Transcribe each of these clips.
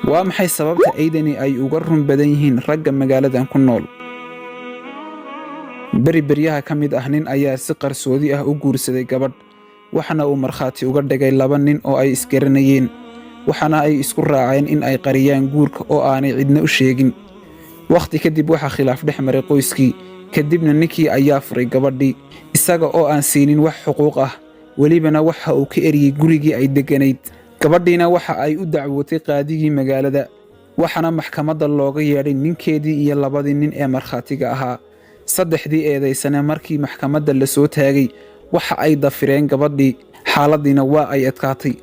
waa maxay sababta aydani ay uga run badan yihiin ragga magaaladan ku nool? beryaha ka mid ah nin ayaa si qarsoodi ah u guursaday gabadh, waxana uu markhaati uga dhigay 2 nin oo ay isgaranayeen, waxana ay isku raaceen in ay qariyaan guurka oo aanay cidna u sheegin. waqti kadib waxaa khilaaf dhex maray qoyskii, kadibna ninkii ayaa furay gabadhii, isaga oo aan siinin wax xuquuq ah, welibana waxa uu ka eriyey gurigii ay degganayd. gabadhiina waxa ay u dacwootay qaadigii magaalada, waxaana maxkamadda looga yeedhay ninkeedii iyo 2 nin ee markhaatiga ahaa. 3dii eedaysane markii maxkamadda la soo taagay waxa ay dafireen gabadhii, xaaladdiina waa ay adkaatay.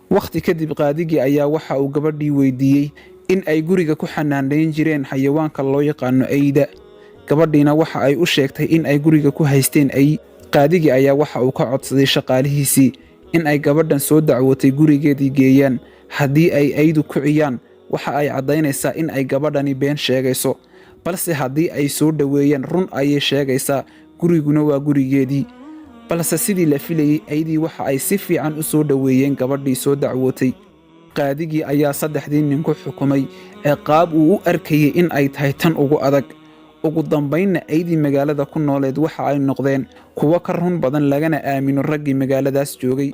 waqti kadib qaadigii ayaa waxa uu gabadhii weydiiyey in ay guriga ku xanaanayn jireen xayawaanka loo yaqaano ayda. gabadhiina waxa ay u sheegtay in ay guriga ku haysteen ay. qaadigii ayaa waxa uu ka codsaday shaqaalihiisii in ay gabadhan soo dacwootay gurigeedii geeyaan. haddii ay aydu kiciyaan, waxa ay caddaynaysaa in ay gabadhani been sheegayso, balse haddii ay soo dhoweeyaan run ayay sheegaysaa, guriguna waa gurigeedii. balse sidii la filayey, aydii waxa ay si fiican u soo dhoweeyeen gabadhii soo dacwootay. qaadigii ayaa 3dii nin ku xukumay ciqaab uu u arkayey in ay tahay tan ugu adag. ugu dambaynna aydii magaalada ku nooleed waxa ay noqdeen kuwo ka run badan lagana aamino raggii magaaladaas joogay.